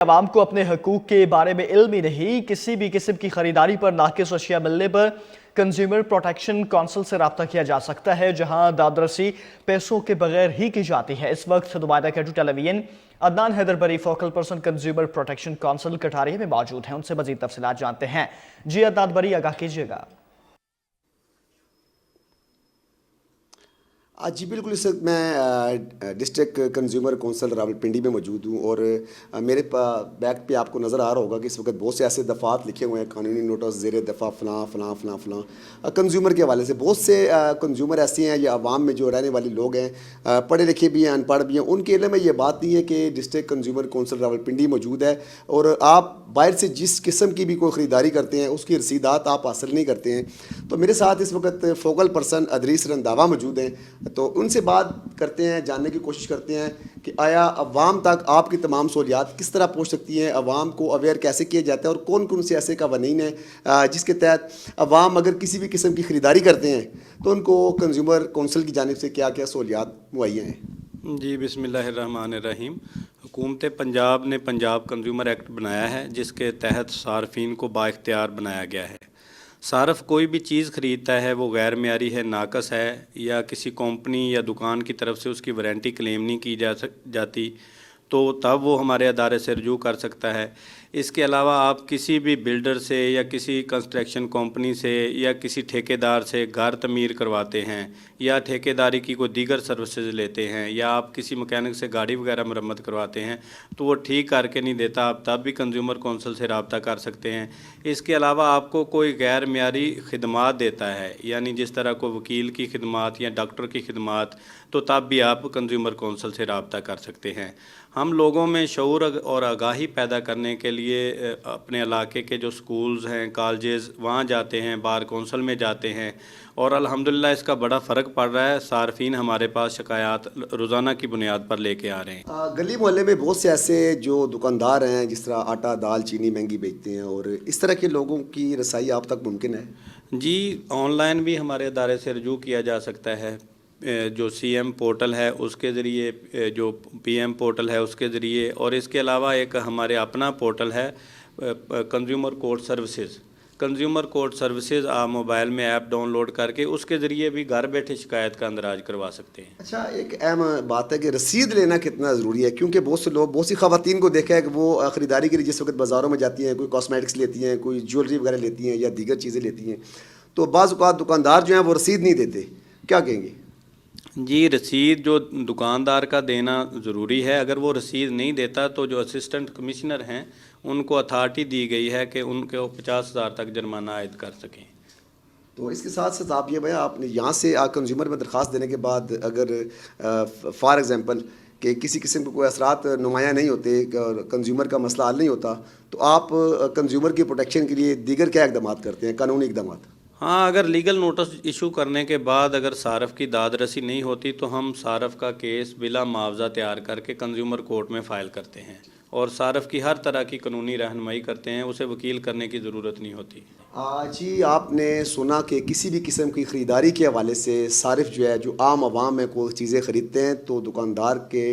عوام کو اپنے حقوق کے بارے میں علم ہی نہیں، کسی بھی قسم کی خریداری پر ناقص اشیاء ملنے پر کنزیومر پروٹیکشن کونسل سے رابطہ کیا جا سکتا ہے، جہاں دادرسی پیسوں کے بغیر ہی کی جاتی ہے۔ اس وقت نمائندہ K two television Adnan Haider Bari focal person consumer protection council کٹھاریہ میں موجود ہیں، ان سے مزید تفصیلات جانتے ہیں۔ جی عدنان بری، آگاہ کیجیے گا۔ جی بالکل، اس وقت میں ڈسٹرکٹ کنزیومر کونسل راولپنڈی میں موجود ہوں، اور میرے بیک پہ آپ کو نظر آ رہا ہوگا کہ اس وقت بہت سے ایسے دفعات لکھے ہوئے ہیں، قانونی نوٹس زیر دفعہ فلاں فلاں فلاں فلاں کنزیومر کے حوالے سے۔ بہت سے کنزیومر ایسے ہیں یا عوام میں جو رہنے والے لوگ ہیں، پڑھے لکھے بھی ہیں، ان پڑھ بھی ہیں، ان کے علم میں یہ بات نہیں ہے کہ ڈسٹرکٹ کنزیومر کونسل راولپنڈی موجود ہے، اور آپ باہر سے جس قسم کی بھی کوئی خریداری کرتے ہیں اس کی رسیدات آپ حاصل نہیں کرتے ہیں۔ تو میرے ساتھ اس وقت فوکل پرسن ادریس رنداوا موجود ہیں، تو ان سے بات کرتے ہیں، جاننے کی کوشش کرتے ہیں کہ آیا عوام تک آپ کی تمام سہولیات کس طرح پہنچ سکتی ہیں، عوام کو اویئر کیسے کیا جاتا ہے، اور کون کون سے ایسے قوانین ہیں جس کے تحت عوام اگر کسی بھی قسم کی خریداری کرتے ہیں تو ان کو کنزیومر کونسل کی جانب سے کیا کیا سہولیات مہیا ہیں۔ جی بسم اللہ الرحمن الرحیم۔ حکومت پنجاب نے پنجاب کنزیومر ایکٹ بنایا ہے، جس کے تحت صارفین کو بااختیار بنایا گیا ہے۔ صارف کوئی بھی چیز خریدتا ہے، وہ غیر معیاری ہے، ناقص ہے، یا کسی کمپنی یا دکان کی طرف سے اس کی وارنٹی کلیم نہیں کی جاتی، تو تب وہ ہمارے ادارے سے رجوع کر سکتا ہے۔ اس کے علاوہ آپ کسی بھی بلڈر سے یا کسی کنسٹرکشن کمپنی سے یا کسی ٹھیکیدار سے گھر تعمیر کرواتے ہیں، یا ٹھیکیداری کی کوئی دیگر سروسز لیتے ہیں، یا آپ کسی مکینک سے گاڑی وغیرہ مرمت کرواتے ہیں تو وہ ٹھیک کر کے نہیں دیتا، آپ تب بھی کنزیومر کونسل سے رابطہ کر سکتے ہیں۔ اس کے علاوہ آپ کو کوئی غیر معیاری خدمات دیتا ہے، یعنی جس طرح کوئی وکیل کی خدمات یا ڈاکٹر کی خدمات، تو تب بھی آپ کنزیومر کونسل سے رابطہ کر سکتے ہیں۔ ہم لوگوں میں شعور اور آگاہی پیدا کرنے کے لیے اپنے علاقے کے جو سکولز ہیں، کالجز، وہاں جاتے ہیں، بار کونسل میں جاتے ہیں، اور الحمدللہ اس کا بڑا فرق پڑ رہا ہے۔ صارفین ہمارے پاس شکایات روزانہ کی بنیاد پر لے کے آ رہے ہیں۔ گلی محلے میں بہت سے ایسے جو دکاندار ہیں جس طرح آٹا دال چینی مہنگی بیچتے ہیں، اور اس طرح کے لوگوں کی رسائی آپ تک ممکن ہے؟ جی آن لائن بھی ہمارے ادارے سے رجوع کیا جا سکتا ہے، جو سی ایم پورٹل ہے اس کے ذریعے، جو پی ایم پورٹل ہے اس کے ذریعے، اور اس کے علاوہ ایک ہمارے اپنا پورٹل ہے consumer court services. Consumer court services آپ موبائل میں ایپ ڈاؤن لوڈ کر کے اس کے ذریعے بھی گھر بیٹھے شکایت کا اندراج کروا سکتے ہیں۔ اچھا، ایک اہم بات ہے کہ رسید لینا کتنا ضروری ہے، کیونکہ بہت سے لوگ، بہت سی خواتین کو دیکھا ہے کہ وہ خریداری کے لیے جس وقت بازاروں میں جاتی ہیں، کوئی کاسمیٹکس لیتی ہیں، کوئی جیولری وغیرہ لیتی ہیں یا دیگر چیزیں لیتی ہیں، تو بعض اوقات دکاندار جو ہیں وہ رسید نہیں دیتے، کیا کہیں گے؟ جی رسید جو دکاندار کا دینا ضروری ہے، اگر وہ رسید نہیں دیتا تو جو اسسٹنٹ کمشنر ہیں ان کو اتھارٹی دی گئی ہے کہ ان کو 50,000 تک جرمانہ عائد کر سکیں۔ تو اس کے ساتھ ساتھ آپ یہ بھائی، آپ نے یہاں سے کنزیومر میں درخواست دینے کے بعد اگر فار ایگزامپل کہ کسی قسم کے کوئی اثرات نمایاں نہیں ہوتے اور کنزیومر کا مسئلہ حل نہیں ہوتا، تو آپ کنزیومر کی پروٹیکشن کے لیے دیگر کیا اقدامات کرتے ہیں، قانونی اقدامات؟ ہاں، اگر لیگل نوٹس ایشو کرنے کے بعد اگر صارف کی داد رسی نہیں ہوتی تو ہم صارف کا کیس بلا معاوضہ تیار کر کے کنزیومر کورٹ میں فائل کرتے ہیں، اور صارف کی ہر طرح کی قانونی رہنمائی کرتے ہیں، اسے وکیل کرنے کی ضرورت نہیں ہوتی۔ جی، آپ نے سنا کہ کسی بھی قسم کی خریداری کے حوالے سے صارف جو ہے، جو عام عوام میں کوئی چیزیں خریدتے ہیں تو دکاندار کے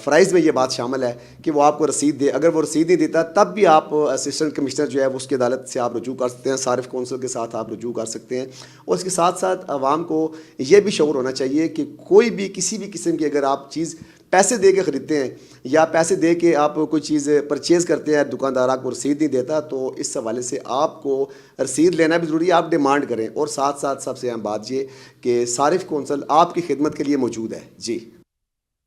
فرائض میں یہ بات شامل ہے کہ وہ آپ کو رسید دے۔ اگر وہ رسید نہیں دیتا تب بھی آپ اسسٹنٹ کمشنر جو ہے وہ اس کی عدالت سے آپ رجوع کر سکتے ہیں، صارف کونسل کے ساتھ آپ رجوع کر سکتے ہیں۔ اور اس کے ساتھ ساتھ عوام کو یہ بھی شعور ہونا چاہیے کہ کوئی بھی کسی بھی قسم کی اگر آپ چیز پیسے دے کے خریدتے ہیں یا پیسے دے کے آپ کوئی چیز پرچیز کرتے ہیں، دکاندار آپ کو رسید نہیں دیتا، تو اس حوالے سے آپ کو رسید لینا بھی ضروری ہے، آپ ڈیمانڈ کریں۔ اور ساتھ ساتھ سب سے اہم بات یہ کہ صارف کونسل آپ کی خدمت کے لیے موجود ہے۔ جی